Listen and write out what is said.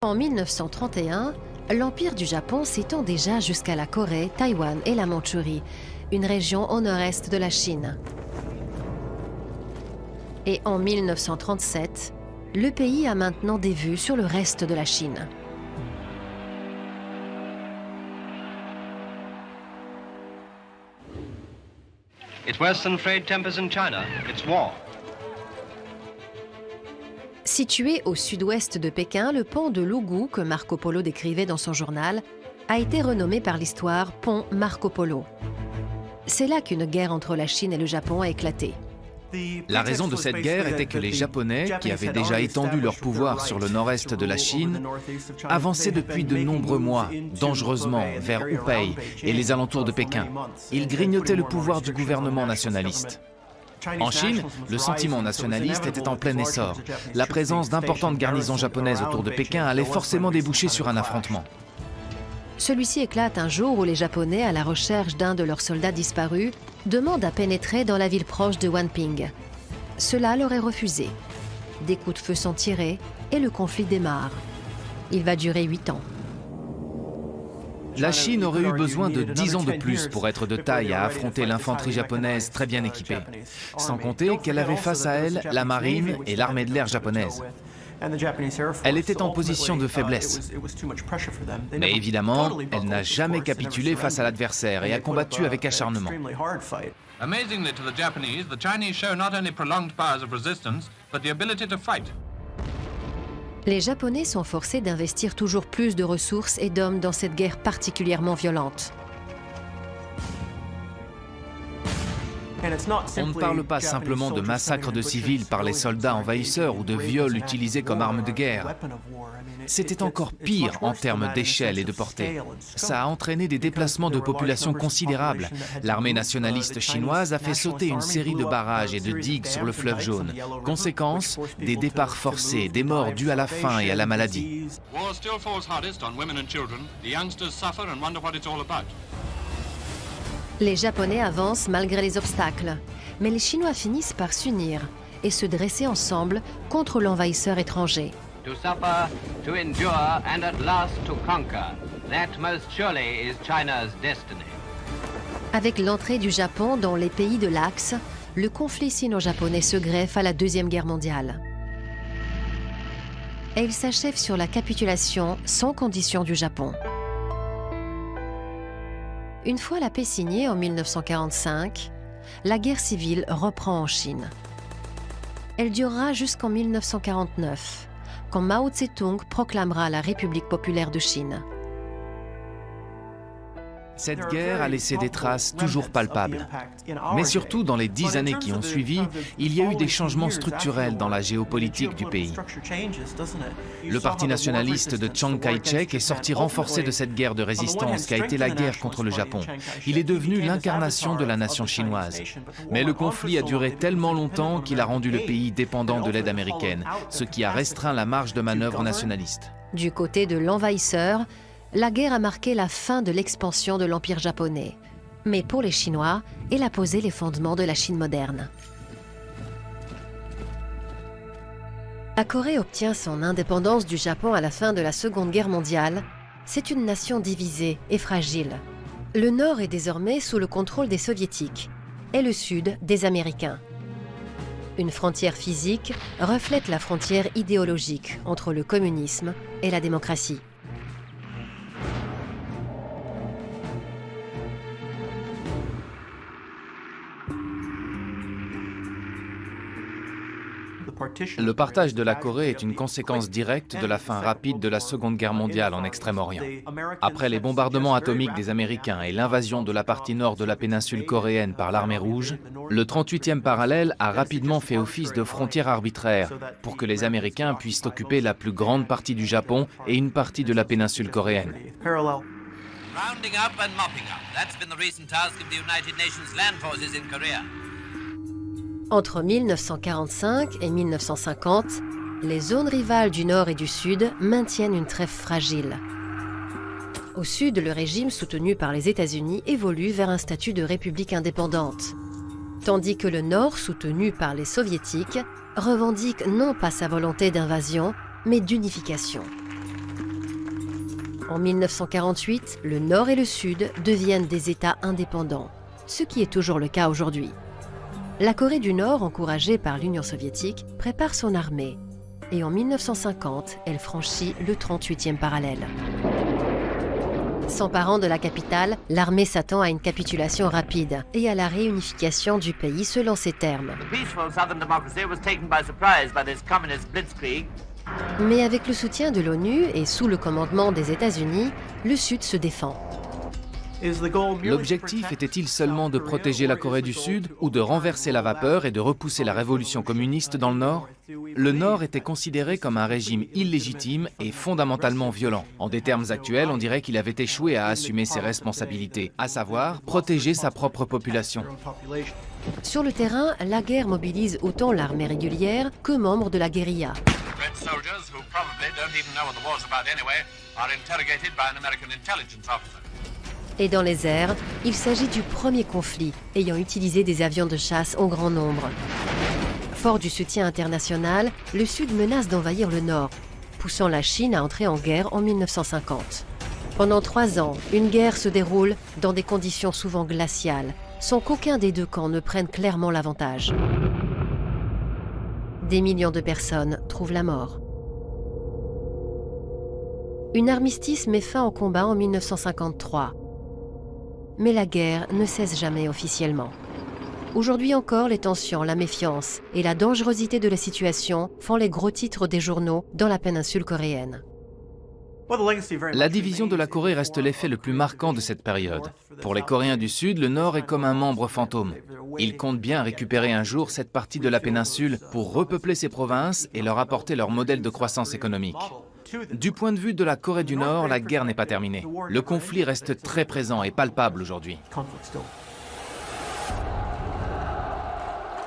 En 1931, l'Empire du Japon s'étend déjà jusqu'à la Corée, Taïwan et la Mandchourie, une région au nord-est de la Chine. Et en 1937, le pays a maintenant des vues sur le reste de la Chine. It's worse than frayed tempers in China. It's war. Situé au sud-ouest de Pékin, le pont de Lugu, que Marco Polo décrivait dans son journal, a été renommé par l'histoire pont Marco Polo. C'est là qu'une guerre entre la Chine et le Japon a éclaté. La raison de cette guerre était que les Japonais, qui avaient déjà étendu leur pouvoir sur le nord-est de la Chine, avançaient depuis de nombreux mois, dangereusement, vers Hubei et les alentours de Pékin. Ils grignotaient le pouvoir du gouvernement nationaliste. En Chine, le sentiment nationaliste était en plein essor. La présence d'importantes garnisons japonaises autour de Pékin allait forcément déboucher sur un affrontement. Celui-ci éclate un jour où les Japonais, à la recherche d'un de leurs soldats disparus, demandent à pénétrer dans la ville proche de Wanping. Cela leur est refusé. Des coups de feu sont tirés et le conflit démarre. Il va durer 8 ans. La Chine aurait eu besoin de 10 ans de plus pour être de taille à affronter l'infanterie japonaise très bien équipée. Sans compter qu'elle avait face à elle la marine et l'armée de l'air japonaise. Elle était en position de faiblesse. Mais évidemment, elle n'a jamais capitulé face à l'adversaire et a combattu avec acharnement. Amazingly to the Japanese, the Chinese show not only prolonged powers of resistance, but the ability to fight. Les Japonais sont forcés d'investir toujours plus de ressources et d'hommes dans cette guerre particulièrement violente. On ne parle pas simplement de massacres de civils par les soldats envahisseurs ou de viols utilisés comme armes de guerre. C'était encore pire en termes d'échelle et de portée. Ça a entraîné des déplacements de population considérables. L'armée nationaliste chinoise a fait sauter une série de barrages et de digues sur le fleuve Jaune. Conséquence, des départs forcés, des morts dus à la faim et à la maladie. Les Japonais avancent malgré les obstacles, mais les Chinois finissent par s'unir et se dresser ensemble contre l'envahisseur étranger. To suffer, to endure, and at last to conquer. That most surely is China's destiny. Avec l'entrée du Japon dans les pays de l'Axe, le conflit sino-japonais se greffe à la Deuxième Guerre mondiale. Et il s'achève sur la capitulation sans condition du Japon. Une fois la paix signée en 1945, la guerre civile reprend en Chine. Elle durera jusqu'en 1949, quand Mao Tse-tung proclamera la République populaire de Chine. Cette guerre a laissé des traces toujours palpables. Mais surtout, dans les 10 années qui ont suivi, il y a eu des changements structurels dans la géopolitique du pays. Le parti nationaliste de Chiang Kai-shek est sorti renforcé de cette guerre de résistance qui a été la guerre contre le Japon. Il est devenu l'incarnation de la nation chinoise. Mais le conflit a duré tellement longtemps qu'il a rendu le pays dépendant de l'aide américaine, ce qui a restreint la marge de manœuvre nationaliste. Du côté de l'envahisseur, la guerre a marqué la fin de l'expansion de l'Empire japonais. Mais pour les Chinois, elle a posé les fondements de la Chine moderne. La Corée obtient son indépendance du Japon à la fin de la Seconde Guerre mondiale. C'est une nation divisée et fragile. Le Nord est désormais sous le contrôle des Soviétiques et le Sud des Américains. Une frontière physique reflète la frontière idéologique entre le communisme et la démocratie. Le partage de la Corée est une conséquence directe de la fin rapide de la Seconde Guerre mondiale en Extrême-Orient. Après les bombardements atomiques des Américains et l'invasion de la partie nord de la péninsule coréenne par l'armée rouge, le 38e parallèle a rapidement fait office de frontière arbitraire pour que les Américains puissent occuper la plus grande partie du Japon et une partie de la péninsule coréenne. Rounding up and mopping up. That's been the recent task of the United Nations Land Forces in Korea. Entre 1945 et 1950, les zones rivales du Nord et du Sud maintiennent une trêve fragile. Au Sud, le régime soutenu par les États-Unis évolue vers un statut de république indépendante, tandis que le Nord, soutenu par les Soviétiques, revendique non pas sa volonté d'invasion, mais d'unification. En 1948, le Nord et le Sud deviennent des États indépendants, ce qui est toujours le cas aujourd'hui. La Corée du Nord, encouragée par l'Union soviétique, prépare son armée. Et en 1950, elle franchit le 38e parallèle. S'emparant de la capitale, l'armée s'attend à une capitulation rapide et à la réunification du pays selon ses termes. Mais avec le soutien de l'ONU et sous le commandement des États-Unis, le Sud se défend. L'objectif était-il seulement de protéger la Corée du Sud ou de renverser la vapeur et de repousser la révolution communiste dans le Nord? Le Nord était considéré comme un régime illégitime et fondamentalement violent. En des termes actuels, on dirait qu'il avait échoué à assumer ses responsabilités, à savoir protéger sa propre population. Sur le terrain, la guerre mobilise autant l'armée régulière que membres de la guérilla. Red soldiers, who probably don't even know what the war's about anyway, are interrogated by an American intelligence officer. Et dans les airs, il s'agit du premier conflit ayant utilisé des avions de chasse en grand nombre. Fort du soutien international, le Sud menace d'envahir le Nord, poussant la Chine à entrer en guerre en 1950. Pendant 3 ans, une guerre se déroule dans des conditions souvent glaciales, sans qu'aucun des deux camps ne prenne clairement l'avantage. Des millions de personnes trouvent la mort. Une armistice met fin au combat en 1953. Mais la guerre ne cesse jamais officiellement. Aujourd'hui encore, les tensions, la méfiance et la dangerosité de la situation font les gros titres des journaux dans la péninsule coréenne. La division de la Corée reste l'effet le plus marquant de cette période. Pour les Coréens du Sud, le Nord est comme un membre fantôme. Ils comptent bien récupérer un jour cette partie de la péninsule pour repeupler ces provinces et leur apporter leur modèle de croissance économique. Du point de vue de la Corée du Nord, la guerre n'est pas terminée. Le conflit reste très présent et palpable aujourd'hui.